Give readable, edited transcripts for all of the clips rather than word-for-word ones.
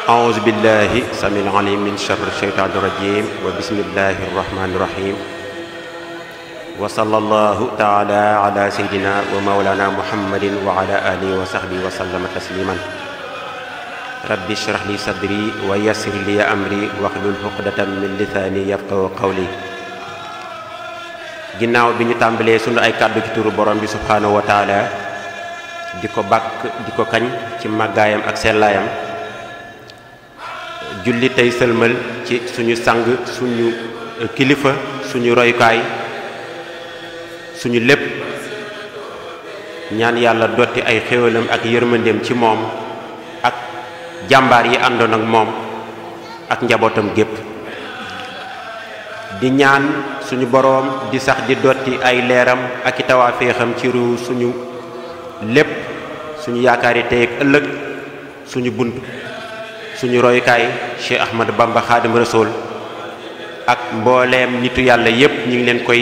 أعوذ بالله السميع العليم من شر الشيطان الرجيم وبسم الله الرحمن الرحيم وصلى الله تعالى على سيدنا ومولانا محمد وعلى آله وصحبه وسلم تسليما ربي اشرح لي صدري ويسر لي أمري واحلل عقدة من لساني يفقهوا قولي ginnaaw bi ñu tàmbalee sunu ay kàddu ci turu borom bi subhanahu wa taala di ko bàkk di ko kañ ci màggaayam ak sellaayam julli tey sëlmal ci suñu sang suñu kilifa suñu royukaay suñu lépp ñaan yàlla dotti ay xéwalam ak yërmandeem ci moom ak jàmbaar yi àndoon ak moom ak njabootam gépp di ñaan suñu boroom di sax di dotti ay leeram ak i tawaafeexam ci ru suñu lépp suñu yaakaari tey ak ëllëg suñu bunt suñu royukaay Cheikh Ahmadou Bamba Khadim Rasoul ak mbooleem nitu yàlla yépp ñu ngi leen koy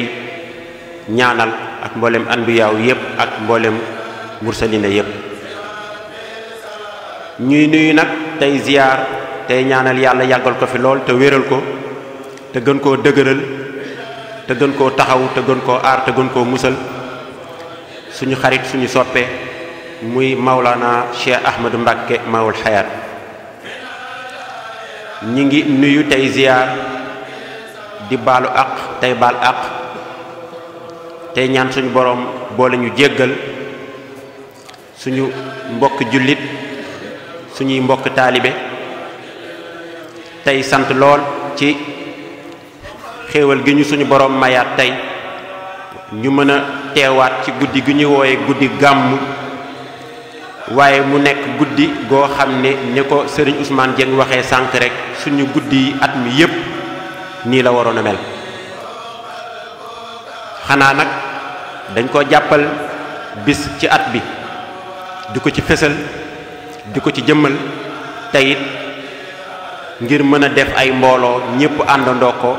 ñaanal ak mbooleem anbiyaaw yépp ak mbooleem mursalina yépp ñuy nuyu nag tey ziyaar tey ñaanal yàlla yàggal ko fi lool te wéral ko te gën koo dëgëral te gën koo taxaw te gën koo aar te gën koo musal suñu xarit suñu soppe muy Maulana Cheikh Ahmadou Mbacké Mawul Hayaat ñi ngi nuyu tey ziyaar di baalu àq tey baal àq tey ñaan suñu boroom boole ñu jéggal suñu mbokk jullit suñuy mbokk taalibe tey sant lool ci xéewal gi ñu suñu boroom mayaat tey ñu mën a teewaat ci guddi gi ñu wooye guddi gàmm waaye mu nekk guddi goo xam ne ni ko Serigne Ousmane Dieng waxee sànq rek suñu guddi yi at mi yépp nii la waroon a mel xanaa nag dañ ko jàppal bis ci at bi di ko ci fësal di ko ci jëmmal teyit ngir mën a def ay mbooloo ñépp àndandoo ko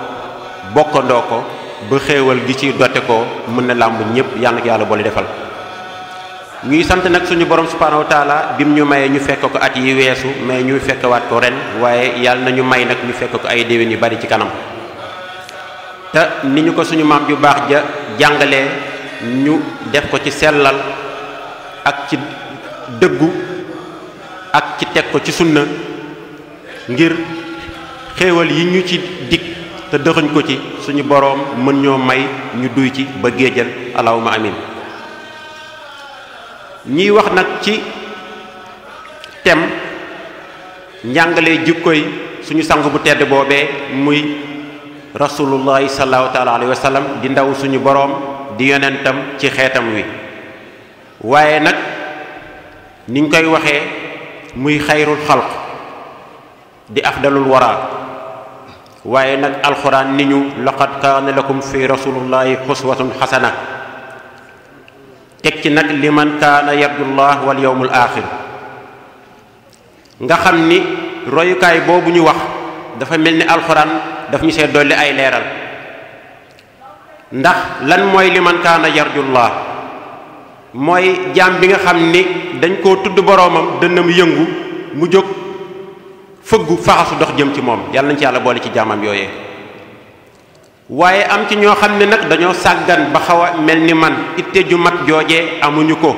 bokkandoo ko ba xéewal gi ci dote ko mën na làmb ñépp yàlla na ko yàlla boole defal ñuy sant nag suñu borom subhanahu wa taala bim ñu mayee ñu fekk ko at yi weesu mais ñu fekkewaat ko ren waaye yàlla na ñu may nag ñu fekk ko ay déwén yu bari ci kanam te ni ñu ko suñu maam ju baax ja jàngalee ñu def ko ci sellal ak ci dëggu ak ci teg ko ci sunna ngir xéewal yi ñu ci dig te dëxuñ ko ci suñu boroom mën ñoo may ñu duy ci ba géejal allahumma amin ñiy wax nag ci tem njàngale jikkoy suñu sang bu tedd boobee muy rasulullahi sallallahu taala alayhi wa sallam di ndaw suñu boroom di yonentam ci xeetam wi waaye nag niñ koy waxee muy xayrul xalq di afdalul wara waaye nag alxuraan ni ñu laqad kaana lakum fi rasulillahi uswatun xasana teg ci nag liman kaana yarjullah wal yawmul axir nga xam ni royukaay boobu ñu wax dafa mel ni alxuraan daf ñu see dolli ay leeral ndax lan mooy liman kaana yarjullah mooy jaam bi nga xam ni dañ koo tudd boroomam dënnam yëngu mu jóg fëggu faxasu dox jëm ci moom yàlla nañ ci yàlla boole ci jaamam yooyee waaye am ci ñoo xam ne nag dañoo sàggan ba xaw a mel ni man itte ju mat joojee amuñu ko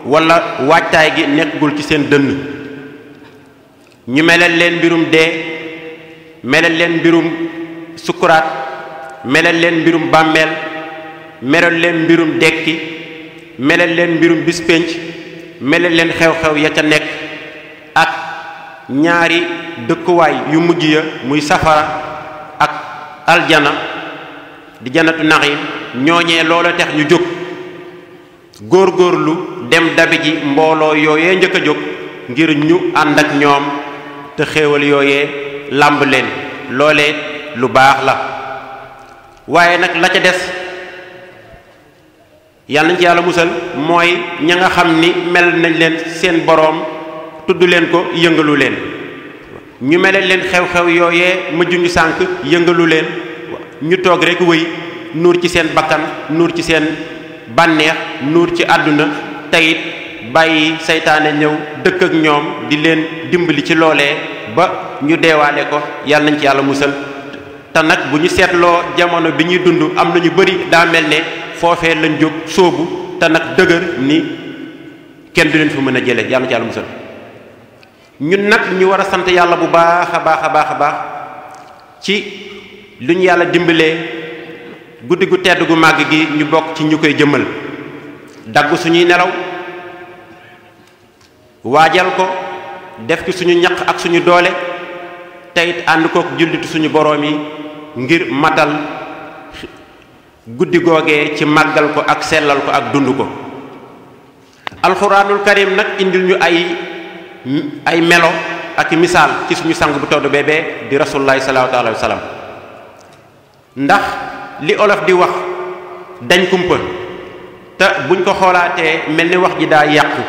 wala waajtaay gi nekkagul ci seen dënn ñu melal leen mbirum dee melal leen mbirum sukkuraat melal leen mbirum bàmmeel melal leen mbirum dekki melal leen mbirum bis pénc melal leen xew-xew ya ca nekk ak ñaari dëkkuwaay yu mujj ya muy safara ak aljana di janatu naxim ñooñee loola tax ñu jóg góorgóorlu dem dabi ji mbooloo yooyee njëkk a jóg ngir ñu ànd ak ñoom te xéewal yooyee làmb leen loolee lu baax la waaye nag la ca des yàlla nañ ci yàlla musal mooy ña nga xam ni mel nañ leen seen boroom tudd leen ko yëngalu leen ñu melal leen xew-xew yooyee mëjj ñu sànk yëngalu leen ñu toog rek wëy nuur ci seen bakkan nuur ci seen bànneex nuur ci àdduna teyit bàyyi seytaane ñëw dëkk ak ñoom di leen dimbali ci loolee ba ñu deewaale ko yàlla nañ ci yàlla musal. te nag bu ñu seetloo jamono bi ñuy dund am na ñu bari daa mel ne foofee lañ jóg sóobu te nag dëgër ni kenn du leen fa mën a jële yàlla na ci yàlla musal. ñun nag ñu war a sant yàlla bu baax a baax a baax a baax ci lu ñu yàlla dimbalee guddi gu tedd gu màgg gi ñu bokk ci ñu koy jëmmal dagg suñuy nelaw waajal ko def ci suñu ñaq ak suñu doole teyit ànd kook jullitu suñu boroom yi ngir matal guddi googee ci màggal ko ak sellal ko ak dund ko. alxuraanul karim nag indil ñu ay melo ak misaal ci suñu sang bu todd beebee di rasulullahi sallallahu alayhi wa sallam ndax li olof di wax dañ kumpa te buñ ko xoolaatee mel ni wax ji daa yàqu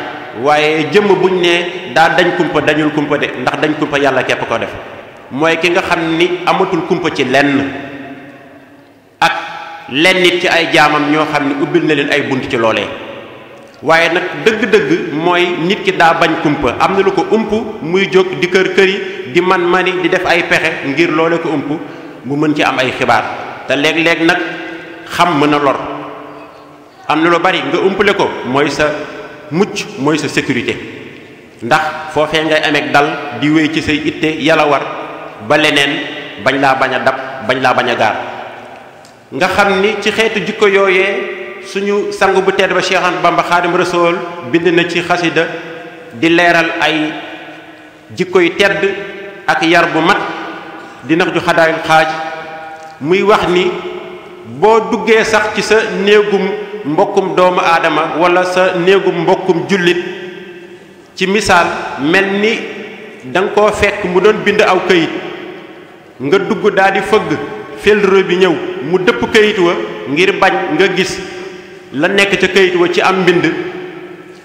waaye jëmm buñ ne daa dañ kumpa dañul kumpa de ndax dañ kumpa yàlla képp ko def mooy ki nga xam ni amatul kumpa ci lenn ak lenn nit ci ay jaamam ñoo xam ni ubbil na leen ay bunt ci loolee waaye nag dëgg-dëgg mooy nit ki daa bañ kumpa am na lu ko ump muy jóg di kër këri di mani di def ay pexe ngir loole ko ump mu mën ci am ay xibaar te léeg-léeg nag xam mën a lor am na lu bari nga umpale ko mooy sa mucc mooy sa sécurité ndax foofee ngay ameeg dal di wéy ci say itte yàlla war ba leneen bañ laa bañ a dab bañ laa bañ a gaar nga xam ni ci xeetu jikko yooyee suñu sang bu tedd ba Cheikh Ahmadou Bamba Xaadim Rasuul bind na ci xasida di leeral ay jikko yu tedd ak yar bu mat di nax ju xadaayul xaaj muy wax ni boo duggee sax ci sa néegum mbokkum doomu aadama wala sa néegum mbokkum jullit ci misaal mel ni da nga koo fekk mu doon bind aw këyit nga dugg daal di fëgg felro bi ñëw mu dëpp këyit wa ngir bañ nga gis la nekk ca këyit wa ci am mbind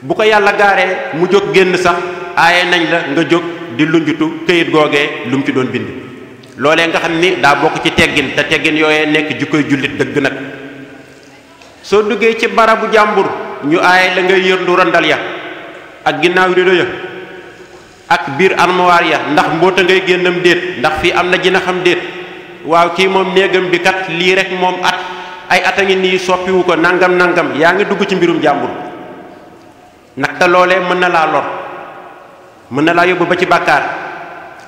bu ko yàlla gaaree mu jóg génn sax aaye nañ la nga jóg di lunjutu këyit googee lu mu ci doon bind loolee nga xam ni daa bokk ci teggin te teggin yooyee nekk jikkoy jullit dëgg nag soo duggee ci barabu jàmbur ñu aaye la ngay yërndu randal ya ak ginnaaw rido ya ak biir armoire ya ndax mboota ngay génnam déet ndax fii am na jina xam déet waaw kii moom néegam bi kat lii rek moom ay at a ngi nii soppiwu ko nangam yaa ngi dugg ci mbirum jàmbur nag te loolee mën na laa lor mën na laa yóbbu ba ci bàkkaar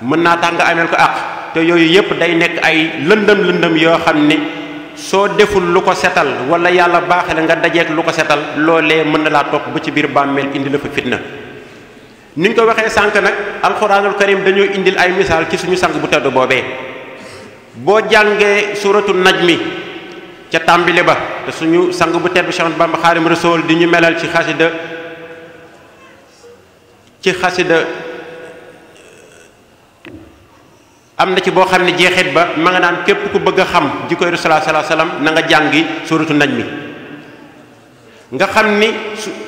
mën naa tax nga ameel ko àq te yooyu yépp day nekk ay lëndëm yoo xam ne soo deful lu ko setal wala yàlla baaxale nga dajeek lu ko setal loolee mën na laa topp ba ci biir bàmmeel indi la fa fitna ni ñu ko waxee sànq nag alxuraanul karim dañoo indil ay misaal ci suñu sang bu tedd boobee boo jàngee suratu najmi ca tàmbile ba te suñu sang bu tedd Cheikh Ahmadou Bamba Xaadim Rasuul di ñu melal ci xasida am na ci boo xam ne jeexit ba ma nga naan képp ku bëgg a xam jikkoy Rasulullah sallallahu alayhi wasallam na nga jàngi suratu najmi nga xam ni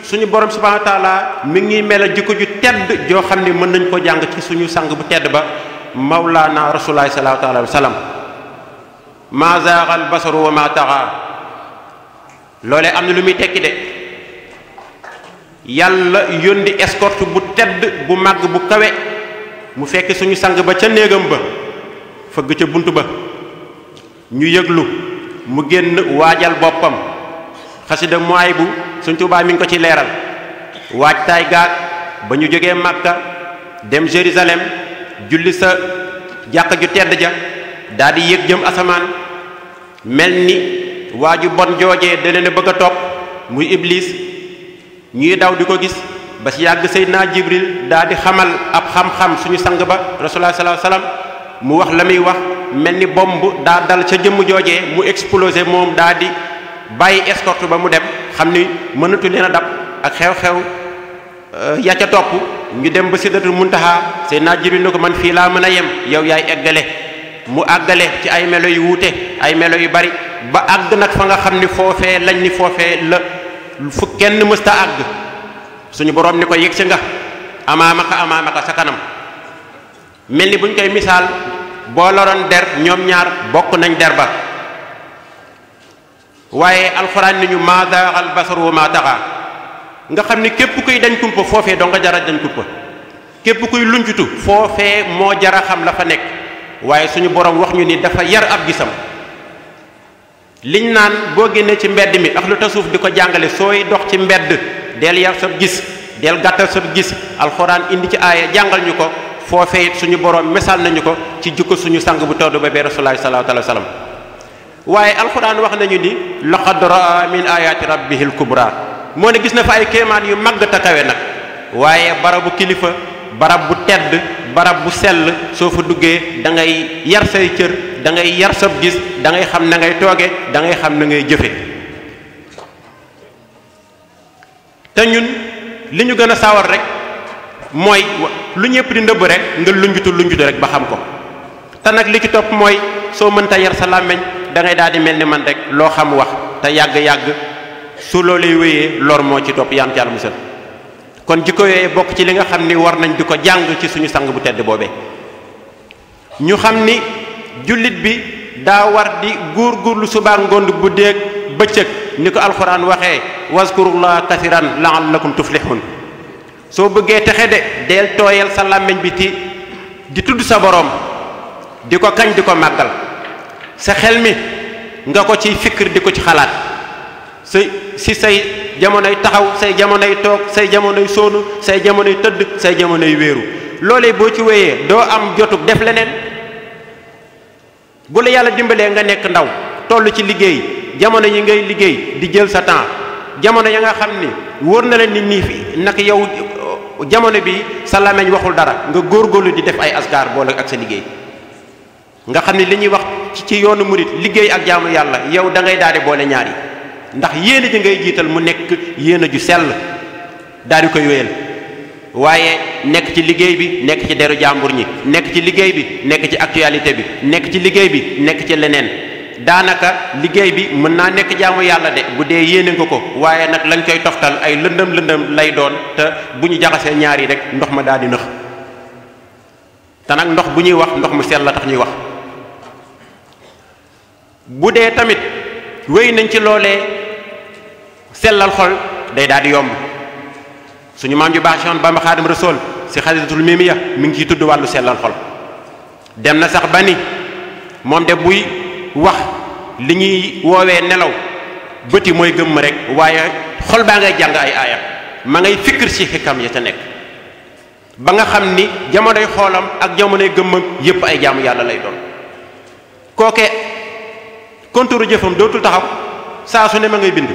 suñu borom subhanahu wa taala mi ngi melal jikko ju tedd joo xam ne mën nañ ko jàng ci suñu sang bu tedd ba Mawlana Rasulullah sallallahu alayhi wasallam ma zaaxal basaru wa ma taxa loolee am na lu muy tekki de yàlla yónni escorte bu tedd bu màgg bu kawe mu fekk suñu sang ba ca néegam ba fëgg ca bunt ba ñu yëglu mu génn waajal boppam xasida mooy bu Sëñ Tuubaa mi ngi ko ci leeral waajtaay gaag ba ñu jógee Makka dem Jérusalem julli sa jàkka ju tedd ja daal di yéeg jëm asamaan mel ni waaju bon joojee da leen a bëgg a topp muy Iblis ñuy daw di ko gis ba si yàgg Seydina Jibril daal di xamal ab xam-xam suñu sang ba Rasulullah sallallahu alayhi wasallam mu wax la muy wax mel ni bomb daa dal ca jëmm joojee mu explosé moom daal di bàyyi escorte ba mu dem xam ni mënatu leen a dab ak xew-xew ya ca topp ñu dem ba Sidratul Muntaha Seydina Jibril ne ko man fii laa mën a yem yow yaay eggale mu àggale ci ay melo yu wuute ay melo yu bari ba àgg nag fa nga xam ni foofee lañ ni foofee la fu kenn mësta àgg suñu borom ni ko yëg si nga amaamaka sa kanam mel ni buñ koy misaal boo loroon der ñoom ñaar bokk nañ der ba waaye alxuraan ni ñu maa zaaxal basaru wa maa taxa nga xam ni képp kuy dañ kumpa foofee doo nga jara dañ kumpa képp kuy luncutu foofee moo jara xam la fa nekk waaye suñu borom wax ñu ni dafa yar ab gisam liñ naan boo génnee ci mbedd mi ak lu tasuuf di ko jàngale sooy dox ci mbedd del yar sab gis del gàttal sab gis alxuraan indi ci aaya jàngal ñu ko foofee it suñu borom mesal nañu ko ci jikko suñu sang bu tawdu ba bee rasulullahi sallallahu alayhi wa sallam waaye alxuraan wax nañu ni laqad raa min ayati rabbihil kubra moo ne gis na fa ay kéemaan yu màgg ta kawe nag waaye barabu kilifa barab bu tedd barab bu sell soo fa duggee da ngay yar say cër da ngay yar sab gis da ngay xam na ngay tooge da ngay xam na ngay jëfe te ñun li ñu gën a sawar rek mooy lu ñëpp di ndëbb rek nga lunjutu rek ba xam ko te nag li ci topp mooy soo mënta yar sa làmmeñ da ngay daal di mel ni man rek loo xam wax te yàgg-yàgg su loolee wéyee lor moo ci topp yaan ci Yàlla musal kon jikko yooyee bokk ci li nga xam ni war nañ di ko jàng ci suñu sang bu tedd boobee ñu xam ni jullit bi daa war di góorgóorlu subaa ngond bu déeg bëccëg ni ko alxuraan waxee wazkurullah kathiran la'allakum tuflihun soo bëggee texe de deel tooyal sa làmmiñ bi di tudd sa boroom di ko kañ di ko màggal sa xel mi nga ko ci fikir di ko ci xalaat si say jamonoy taxaw say jamonoy toog say jamonoy sóonu say jamonoy tëdd say jamonoy wéeru loolee boo ci wéyee doo am jotug def leneen bu la yàlla dimbalee nga nekk ndaw toll ci liggéey jamono yi ngay liggéey di jël sa temps jamono ya nga xam ni wóor na la nit ñi fi nag yow jamono bi sa làmmiñ waxul dara nga góorgóorlu di def ay askar boole ak sa liggéey nga xam ni li ñuy wax ci yoonu murit liggéey ak jaamu yàlla yow da ngay daal di boole ñaar yi ndax yéene ji ngay jiital mu nekk yéene ju sell daal di koy wéyal waaye nekk ci liggéey bi nekk ci deru jàmbur ñi nekk ci liggéey bi nekk ci actualité bi nekk ci liggéey bi nekk ci leneen daanaka liggéey bi mën naa nekk jaamu yàlla de bu dee yéene nga ko waaye nag lañ koy toftal ay lëndëm lay doon te bu ñu jaxasee ñaar yi rek ndox ma daal di nëx te nag ndox bu ñuy wax ndox mu sell la tax ñuy wax bu dee tamit wéy nañ ci loolee sellal xol day daal di yomb suñu maam ju baax Cheikh Bamba Xaadim Rasul si xasidatul mimiya mi ngi ciy tudd wàllu sellal xol dem na sax ba ni moom de buy wax li ñuy woowee nelaw bëti mooy gëmm rek waaye xol baa ngay jàng ay aaya ma ngay fikir ci xikam ya ca nekk ba nga xam ni jamonoy xoolam ak jamonoy gëmmam yépp ay jaamu yàlla lay doon kooke kontuuru jëfam dootul taxaw saa su ne ma ngay bind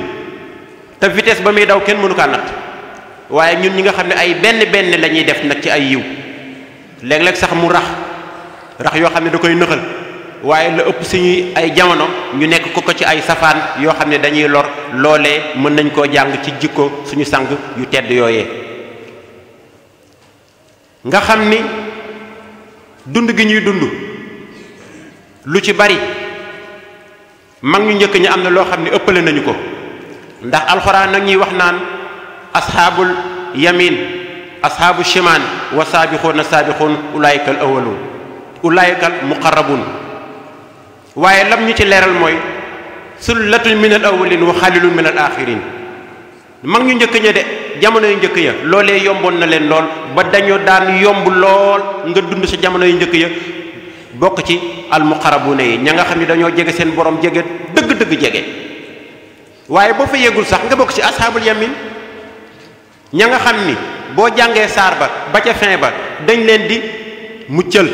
te vitesse ba muy daw kenn mënu kaa natt waaye ñun ñi nga xam ne ay benn la ñuy def nag ci ay yiw léeg-léeg sax mu rax yoo xam ne da koy nëxal waaye la ëpp suñuy ay jamono ñu nekk ko ci ay safaan yoo xam ne dañuy lor loolee mën nañ koo jàng ci jikko suñu sang yu tedd yooyee nga xam ni dund gi ñuy dund lu ci bari mag ñu njëkk ñi am na loo xam ne ëppale nañu ko ndax alxuraan nag ñuy wax naan asxaabul yamin asxaabu shimaan wa saabixuuna saabixuun ulaayika al awaluun ulaayika al muqarrabuun waaye lam ñu ci leeral mooy sullatun min al awwalin wa xalilun min al axirin mag ñu njëkk ña de jamono yu njëkk ya loolee yomboon na leen lool ba dañoo daan yomb lool nga dund sa jamono yu njëkk ya bokk ci al muqarrabuuna yi ña nga xam ne dañoo jege seen borom jege dëgg-dëgg jege waaye boo fa yeggul sax nga bokk ci asxaabul yamin ña nga xam ni boo jàngee saar ba ca fin ba dañ leen di muccal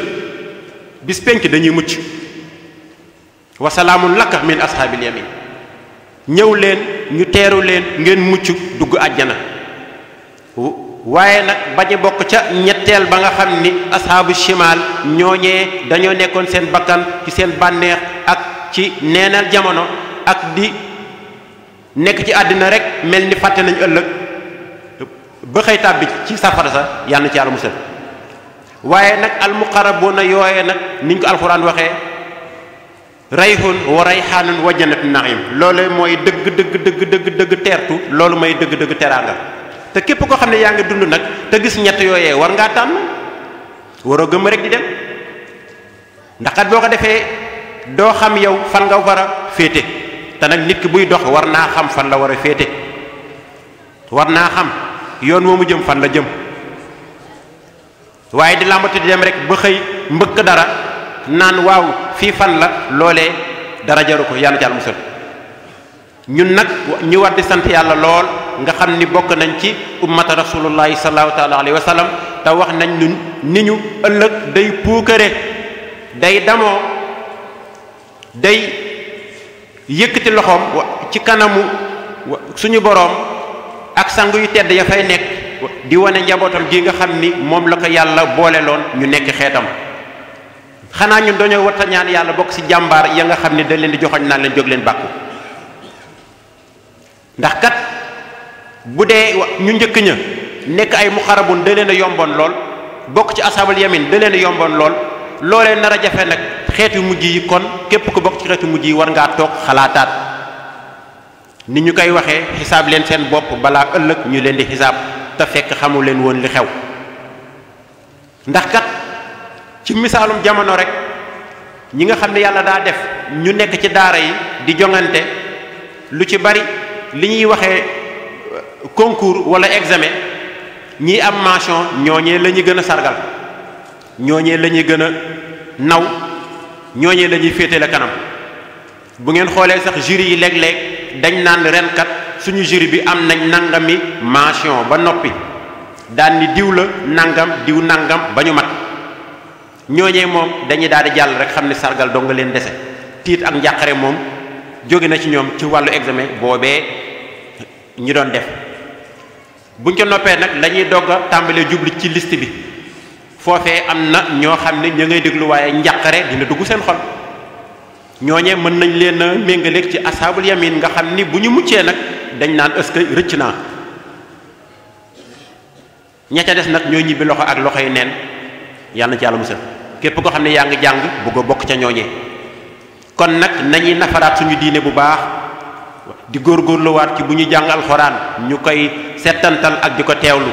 bis penc dañuy mucc wa salaamun laka min ashaabil yamin ñëw leen ñu teeru leen ngeen mucc dugg àjjana waaye nag bañ a bokk ca ñetteel ba nga xam ni ashaabu shimal ñooñee dañoo nekkoon seen bakkan ci seen bànneex ak ci neenal jamono ak di nekk ci àddina rek mel ni fàtte nañ ëllëg ba xëy tàbbi ci safara sa yàlla na ci yàlla musal waaye nag almuqarrabuuna yooye nag niñ ko alxuraan waxee rayhun wa rayhaanun wa jannatu naim loolu mooy dëgg teertu loolu mooy dëgg teraanga te képp koo xam ne yaa ngi dund nag te gis ñett yooyee war ngaa tànn waroo gëm rek di dem ndax kat boo ko defee doo xam yow fan nga war a féete te nag nit ki buy dox war naa xam fan la war a féete war naa xam yoon moomu jëm fan la jëm waaye di làmbatu di dem rek ba xëy mbëkk dara naan waaw fii fan la loolee dara jaru ko yàlla jàll musal. ñun nag ñu war di sant yàlla lool nga xam ni bokk nañ ci ummata rasulullahi sallallahu taala alayhi wa sallam te wax nañ ñun ni ñu ëllëg day puukare day damoo day yëkkati loxoom ci kanamu suñu boroom ak sang yu tedd ya fay nekk di wane njabootam gi nga xam ni moom la ko yàlla boole loon ñu nekk xeetam. xanaa ñun dañoo war a ñaan yàlla bokk ci jàmbaar ya nga xam ni dañ leen di joxoñ naan leen jóg leen bàkku ndax kat bu dee ñu njëkk ña nekk ay muxarabun da leen a yomboon lool bokk ci asaabul yamin da leen a yomboon lool loolee nar a jafe nag xeetu mujj yi kon képp ku bokk ci xeetu mujj yi war ngaa toog xalaataat ni ñu koy waxee xisaab leen seen bopp balaa ëllëg ñu leen di xisaab te fekk xamu leen woon li xew. ndax kat ci misaalum jamono rek ñi nga xam ne yàlla daa def ñu nekk ci daara yi di jongante lu ci bari li ñuy waxee concours wala examen ñii am mention ñooñee la ñuy gën a sargal ñooñee la ñuy gën a naw ñooñee la ñuy féetale kanam. bu ngeen xoolee sax jury yi léeg-léeg dañ naan ren kat suñu jury bi am nañ nangami mention ba noppi daan ni diw la nangam diw nangam ba ñu mat ñooñee moom dañuy daal di jàll rek xam ne sargal doo nga leen dese tiit ak njàqare moom jóge na ci ñoom ci wàllu examen boobee ñi doon def. buñ ko noppee nag lañuy dogg a tàmbalee jubli ci liste bi foofee am na ñoo xam ne ña ngay déglu waaye njàqare dina dugg seen xol ñooñee mën nañ leen a méngaleeg ci asaabul yamin nga xam ni bu ñu muccee nag dañ naan ëska rëcc naa. ña ca des nag ñoo ñibbi loxo ak loxo yi neen yàlla na ci yàlla musal képp koo xam ne yaa ngi jàng bëgg a bokk ca ñooñee. kon nag nañuy nafaraat suñu diine bu baax di góorgóorluwaat ci bu ñu jàng alxuraan ñu koy settantal ak di ko teewlu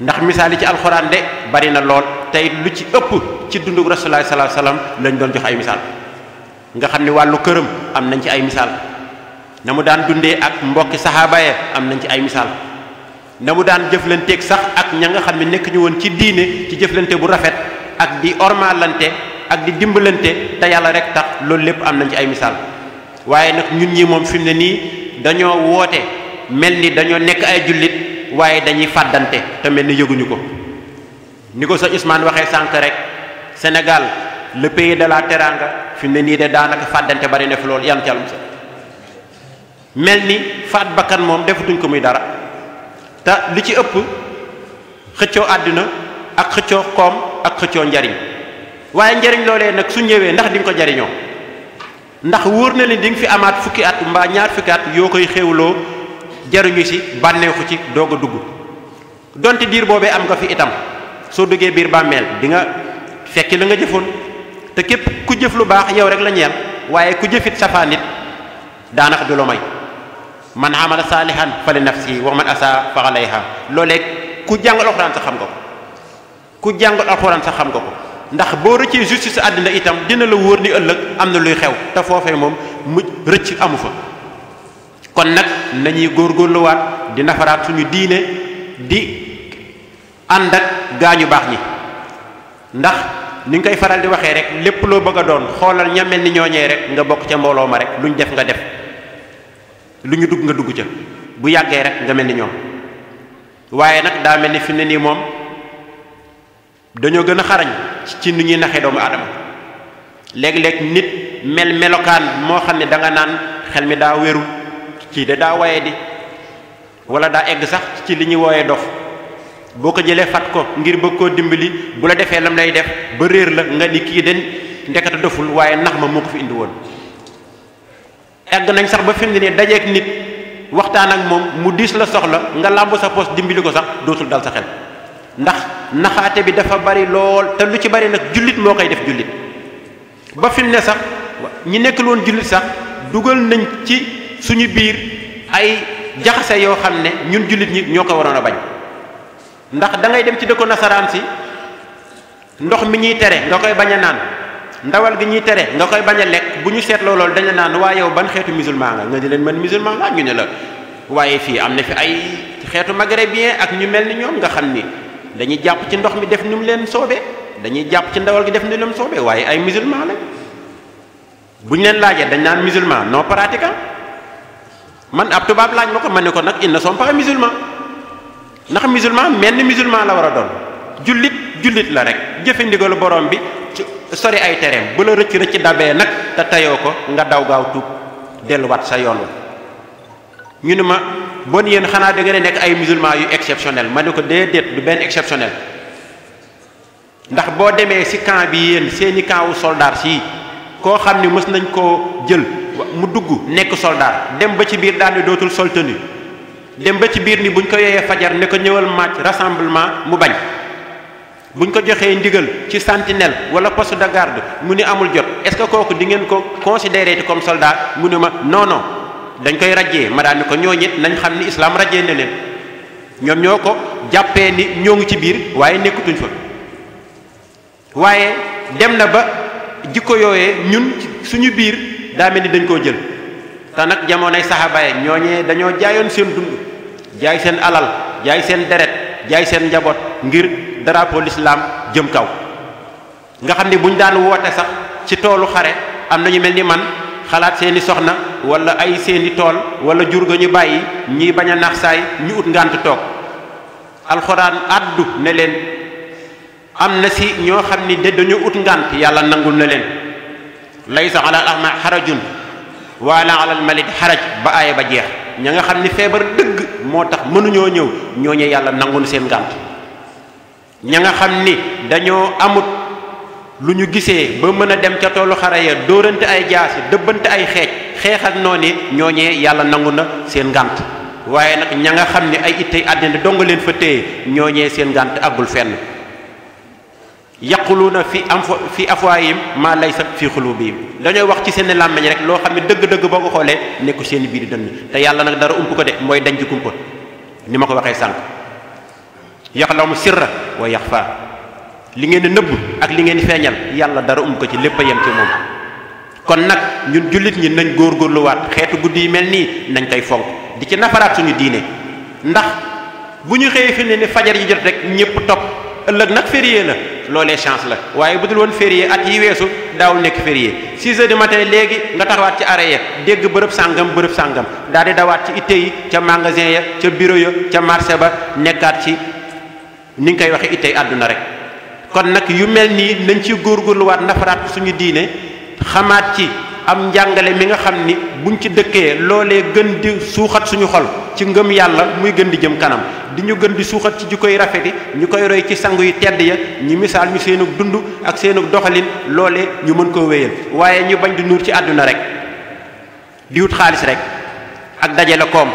ndax misaal yi ci alxuraan de bari na lool tey lu ci ëpp ci dundu Rasulullah sallallahu alayhi wasallam lañ doon jox ay misaal. nga xam ne wàllu këram am nañ ci ay misaal na mu daan dundee ak mbokki saxaaba ya am nañ ci ay misaal na mu daan jëflanteeg sax ak ña nga xam ne nekk ñu woon ci diine ci jëflante bu rafet ak di ormalante ak di dimbalante te yàlla rek tax loolu lépp am nañ ci ay misaal. waaye nag ñun ñi moom fi mu ne nii dañoo woote mel ni dañoo nekk ay jullit waaye dañuy fàddante te mel ni yëguñu ko ni ko sa Ousmane waxee sànq rek Sénégal le pays de la teranga fi mu ne nii de daanaka fàddante bari na fi loolu yàlla ci yàlla mel ni faat bakkan moom defatuñ ko muy dara te li ci ëpp xëccoo àdduna ak xëccoo koom ak xëccoo njariñ waaye njariñ loolee nag su ñëwee ndax di nga ko jariñoo ndax wóor na leen di nga fi amaat fukki at mbaa ñaar fukki at yoo koy xéwloo jariñu ci bànneexu ci doog a dugg donte diir boobee am nga fi itam soo duggee biir bàmmeel di nga fekki la nga jëfoon te képp ku jëf lu baax yow rek la ñeel waaye ku jëfit safaan nit daanaka du la may man amala saalihan fa li nafsi wa man asa fa alayha loolee ku jàngal alxuraan sax xam nga ko ku jàngal alxuraan sax xam nga ko ndax boo rëccee justice àddina itam dina la wóor ni ëllëg am na luy xew te foofee moom mu rëcc amu fa. kon nag nañuy góorgóorluwaat di nafaraat suñu diine di ànd ak gaañu baax ñi ndax ni ñu koy faral di waxee rek lépp loo bëgg a doon xoolal ña mel ni ñooñee rek nga bokk ca mbooloo ma rek lu ñu def nga def lu ñu dugg nga dugg ca bu yàggee rek nga mel ni ñoom. waaye nag daa mel ni fi mu ne nii moom dañoo gën a xarañ ci nu ñuy naxee doomu aadama léeg-léeg nit melokaan moo xam ne da nga naan xel mi daa wérul kii de daa waye di wala daa egg sax ci li ñuy wooyee dof boo ko jëlee fat ko ngir bëgg koo dimbali bu la defee lam lay def ba réer la nga ni kii den ndekete doful waaye nax ma moo ko fi indi woon. egg nañ sax ba fi mu ne nii dajeeg nit waxtaan ak moom mu diis la soxla nga làmb sa poos dimbali ko sax dootul dal sa xel ndax naxaate bi dafa bari lool te lu ci bari nag jullit moo koy def jullit ba fi mu ne sax ñi nekkul woon jullit sax dugal nañ ci suñu biir ay jaxase yoo xam ne ñun jullit ñi ñoo ko waroon a bañ ndax da ngay dem ci dëkku nasaraan si ndox mi ñuy tere nga koy bañ a naan ndawal gi ñuy tere nga koy bañ a lekk bu ñu seetloo loolu dañ la naan waa yow ban xeetu musulman nga di leen mën musulman nga ñu ne la waaye fii am na fi ay xeetu maghrébien ak ñu mel ni ñoom nga xam ni dañuy jàpp ci ndox mi def ni mu leen soobee dañuy jàpp ci ndawal gi def ni mu leen soobee waaye ay musulman lañ bu ñu leen laajee dañ naan musulman non pratiquant man ab tubaab laaj ma ko ma ne ko nag ils ne sont pas musulmans ndax musulman mel ni musulman la war a doon jullit la rek jëfe ndigalu borom bi sori ay tereem bu la rëcc dabee nag te tayoo ko nga daw gaaw tuub delluwaat sa yoon wa ñu ne ma bon yéen xanaa da ngeen a nekk ay musulman yu exceptionnel ma ne ko déedéet du benn exceptionnel ndax boo demee ci camp bi yéen seeni camp wu soldat si koo xam ni mës nañ koo jël mu dugg nekk soldat dem ba ci biir daal di dootul sol tenue dem ba ci biir ni buñ ko yooyee fajar ne ko ñëwal match rassemblement mu bañ buñ ko joxee ndigal ci sentinelle wala poste de garde mu ni amul jot est-ce que kooku di ngeen ko considérer comme soldat mu ne ma non non dañ koy rajjee ma daan ni ko ñooñit nañ xam ni islam rajjee na leen ñoom ñoo ko jàppee ni ñoo ngi ci biir waaye nekkutuñ fa waaye dem na ba jikko yooyee ñun suñu biir daa mel ni dañ koo jël te nag jamonoy saxaaba yi ñooñee dañoo jaayoon seen dund jaay seen alal jaay seen deret jaay seen njaboot ngir drapeau l'islam jëm kaw nga xam ne buñ daan woote sax ci toolu xare am nañu mel ni man xalaat seeni soxna wala ay seeni tool wala jur ga ñu bàyyi ñii bañ a nax saay ñu ut ngànt toog alxuraan addu ne leen am na si ñoo xam ni de dañoo ut ngànt yàlla nangul na leen laysa ala al ahma xarajun wala ala al malid xaraj ba aaya ba jeex ña nga xam ni feebar dëgg moo tax mënuñoo ñëw ñooñu yàlla nangul seen ngànt ña nga xam ni dañoo amut lu ñu gisee ba mën a dem ca toolu xare ya dóorante ay jaasi dëbbante ay xeex ak noonu ñooñee yàlla nangu na seen ngànt waaye nag ña nga xam ni ay ittey àddina dong leen fa téye ñooñee seen ngànt àggul fenn yaquluuna fi afwaahihim maa laysa fi xuluubihim dañooy wax ci seen làmmiñ rek loo xam ne dëgg-dëgg boo ko xoolee nekku seen biir dënn te yàlla nag dara ump ko de mooy dañ ci kumpa ni ma ko waxee sànq yaxlamu sirra wa yaxfa li ngeen di nëbb ak li ngeen di feeñal yàlla dara ump ko ci lépp a yem ci moom kon nag ñun jullit ñi nañ góorgóorluwaat xeetu guddi yi mel nii nañ koy fonk di ci nafaraat suñu diine ndax bu ñu xëyee fi ne ni fajar yi jot rek ñëpp topp ëllëg nag férié la loolee chance la waaye bu dul woon férié at yi weesu daawul nekk férié 6 heures du matin léegi nga taxawaat ci arrêt ya dégg bërëb sàngam daal di dawaat ci itte yi ca magasin ya ca bureau ya ca marché ba nekkaat ci ni nga koy waxe itte yi àdduna rek kon nag yu mel nii nañ ci góorgóorluwaat nafaraat suñu diine xamaat ci am njàngale mi nga xam ni buñ ci dëkkee loolee gën di suuxat suñu xol ci ngëm yàlla muy gën di jëm kanam di ñu gën di suuxat ci jikkoy rafet yi ñu koy roy ci sangu yu tedd ya ñu misaal ñu seenug dund ak seenug doxalin loolee ñu mën koo wéyal waaye ñu bañ di nuur ci àdduna rek di wut xaalis rek ak dajale koom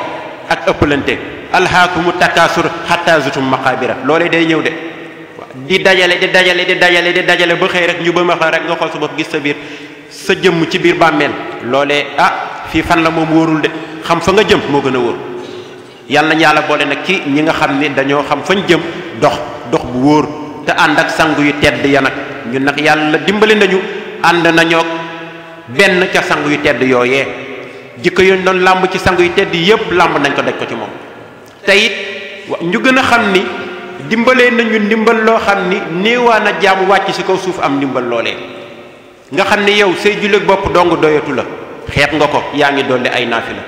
ak ëppalante alhaakumu takaasur hatta zutum maqaabira loolee day ñëw de di dajale ba xëy rek ñu ba ma rek nga xool sa bopp gis sa biir sa jëmm ci biir bàmmeel loolee fii fan la moom wóorul de xam fa nga jëm moo gën a wóor yàlla nañ yàlla boole nag ci ñi nga xam ni dañoo xam fañ jëm dox bu wóor te ànd ak sangu yu tedd ya nag ñun nag yàlla dimbali nañu ànd nañoo benn ca sangu yu tedd yooyee jikko yu doon làmb ci sangu yu tedd yépp làmb nañ ko daj ko ci moom te it ñu gën a xam ni dimbalee nañu ndimbal loo xam ni néewaa na jaamu wàcc ci kaw suuf am ndimbal loolee nga xam ni yow say jullit bopp dong doyatu la xeet nga ko yaa ngi dolli ay naafila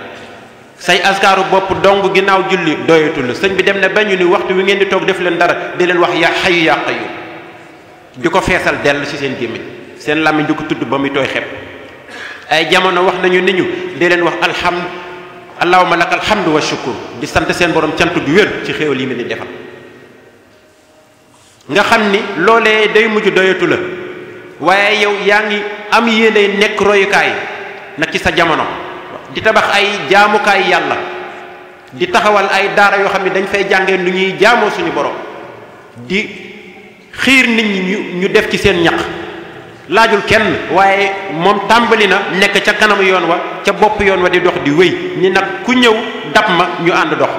say askaaru bopp dong ginnaaw julli doyatu la sëñ bi dem na ba ñu ni waxtu wi ngeen di toog def leen dara di leen wax yaa xayu yaa qayyum di ko feesal dell ci seen gémmiñ seen làmmiñ di ko tudd ba muy tooy xepp ay jamono wax nañu ni ñu di leen wax allahumma laka alhamdu wa shukr di sant seen borom cant gu wér ci xéewal yi mu ni defal nga xam ni loolee day mujj doyatu la waaye yow yaa ngi am yéene nekk royukaay nag ci sa jamono di tabax ay jaamukaay yàlla di taxawal ay daara yoo xam ne dañ fay jàngee lu ñuy jaamoo suñu borom di xiir nit ñi ñu def ci seen ñaq laajul kenn waaye moom tàmbali na nekk ca kanam yoon wa ca bopp yoon wa di dox di wéy ni nag ku ñëw dab ma ñu ànd dox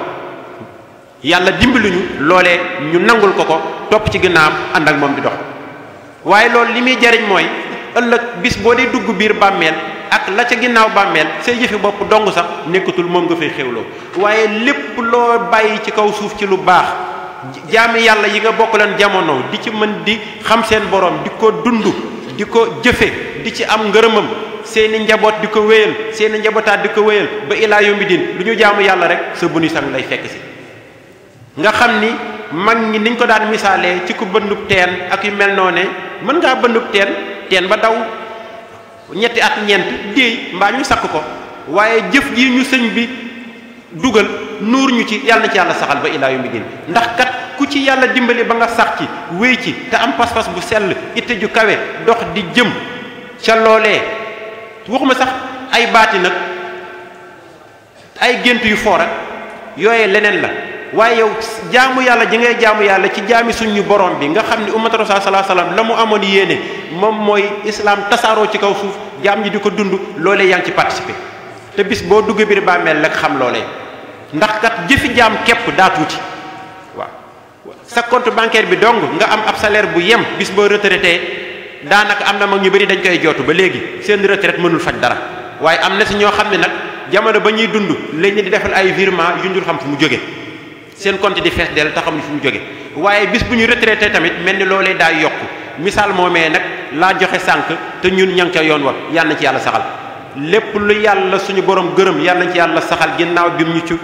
yàlla dimbaluñu loolee ñu nangul ko topp ci ginnaawam ànd ak moom di dox waaye loolu li muy jariñ mooy ëllëg bis boo dee dugg biir bàmmeel ak la ca ginnaaw bàmmeel say jëfi bopp dong sax nekkatul moom nga fay xewloo waaye lépp loo bàyyi ci kaw suuf ci lu baax jaami yàlla yi nga bokk leen jamono di ci mën di xam seen borom di ko dund di ko jëfe di ci am ngërëmam seeni njaboot di ko wéyal seeni njabootaat di ko wéyal ba ilaa yawmi diin lu ñu jaamu yàlla rek sa buni sang lay fekk si nga xam ni mag ñi niñ ko daan misaalee ci ku bëndub teen ak yu mel noone mën ngaa bëndub teen ba daw ñetti at ñeent déey mbaa ñu sakk ko waaye jëf ji ñu sëñ bi dugal nuur ñu ci yàlla na ci yàlla saxal ba ilaa yawmi diin ndax kat ku ci yàlla dimbali ba nga sax ci wéy ci te am pas-pas bu sell itte ju kawe dox di jëm ca loolee waxuma sax ay baati nag ay gént yu foor ak yooye leneen la waaye yow jaamu yàlla ji ngay jaamu yàlla ci jaami suñu borom bi nga xam ni ummatu rasul sallallahu alayhi wasallam la mu amoon yéene moom mooy islam tasaaroo ci kaw suuf jaam ñi di ko dund loolee yaa ngi ci participer te bis boo duggee biir bàmmeel rek xam loolee ndax kat jëfi jaam képp daa tuuti waaw sa compte bancaire bi dong nga am ab salaire bu yem bis boo retraité daanaka am na mag ñu bëri dañ koy jootu ba léegi seen retraite mënul faj dara waaye am na si ñoo xam ne nag jamono ba ñuy dund lañ di defal ay virement yu ñu xam fu mu jóge seen compte di fees del te xamuñu fu mu jóge waaye bis bu ñu retraité tamit mel ni loolee daay yokk misaal moomee nag laa joxe sànq te ñun ña ngi ca yoon wa yàlla na ci yàlla saxal lépp lu yàlla suñu borom gërëm yàlla na ci yàlla saxal ginnaaw bi mu ñu ci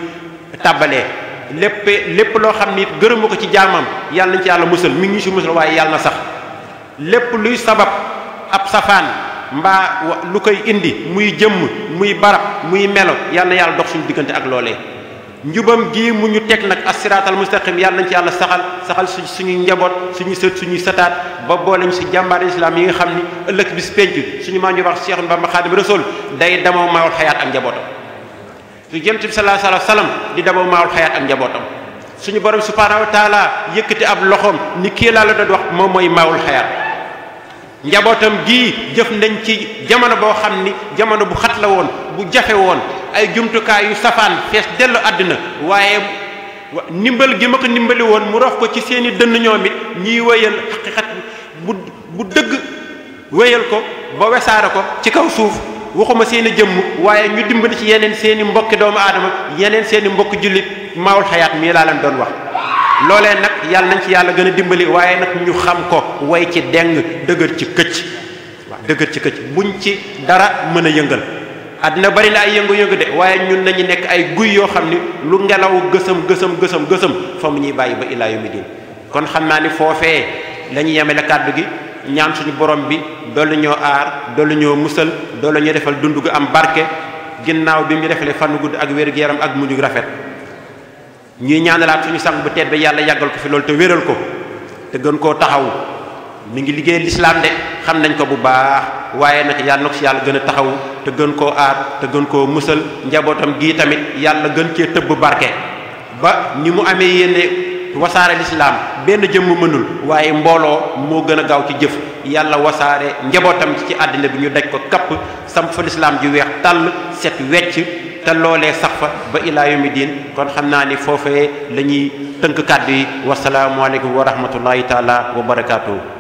tàbbalee lépp loo xam ni gërëmu ko ci jaamam yàlla nañ ci yàlla musal mi ngi ñu si musal waaye yàlla na sax lépp luy sabab ab safaan mbaa lu koy indi muy jëmm muy barab muy melo yàlla na yàlla dox suñu diggante ak loolee njubam gi mu ñu teg nag as-siraatal mustaqim yàlla nañ ci yàlla saxal suñu njaboot suñu sët suñuy sëtaat ba booleñ si jàmbaar islam yi nga xam ni ëllëg bis penc suñu maa ñu wax Cheikh Bamba Xaadimu Rasuul day damoo maawul xayaat ak njabootam su jëm ci sallallahu alayhi wasallam di damoo maawul xayaat ak njabootam suñu borom subhaanahu wa taala yëkkati ab loxoom ni kii laa la doon wax moom mooy maawul xayaat njabootam gii jëf nañ ci jamono boo xam ni jamono bu xat la woon bu jafe woon ay jumtukaay yu safaan fees dellu àddina waaye ndimbal gi ma ko ndimbali woon mu rof ko ci seeni dënn ñoom it ñiy wéyal xaqiqat bu dëgg wéyal ko ba wesaare ko ci kaw suuf waxuma seeni jëmm waaye ñu dimbali ci yeneen seeni mbokki doomu aadama yeneen seeni mbokki jullit maawul xayaat mii laa leen doon wax loolee nag yàlla nañ ci yàlla gën a dimbali waaye nag ñu xam ko way ci deng dëgër ci këcc waaw dëgër ci këcc buñ ci dara mën a yëngal àddina bari na ay yëngu-yëngu de waaye ñun nañu nekk ay guy yoo xam ni lu ngelaw gësam fa mu ñuy bàyyi ba ilaa yawmi diin kon xam naa ni foofee la ñu yemele kàddu gi ñaan suñu borom bi doolu ñoo aar doolu ñoo musal doolu ñu defal dund gu am barke ginnaaw bi ñu defalee fan gudd ak wér-gu-yaram ak mujj rafet ñuy ñaanalaat suñu sang bu tedd yàlla yàggal ko fi loolu te wéral ko te gën koo taxaw mi ngi liggéey lislaam de xam nañ ko bu baax waaye nag yàlla na ko si yàlla gën a taxaw te gën koo aar te gën koo musal njabootam gii tamit yàlla gën cee tëbb barke ba ni mu amee yéene wasaare lislaam benn jëmm mënul waaye mbooloo moo gën a gaaw ci jëf yàlla wasaare njabootam ci àddina bi ñu daj ko kapp samp fa lislaam ji weex tàll set wecc te loolee sax fa ba ilaa yawmi diin kon xam naa ni foofee la ñuy tënk kàddu yi wasalaamualeykum wa rahmatullahi taala wa barakaatuhu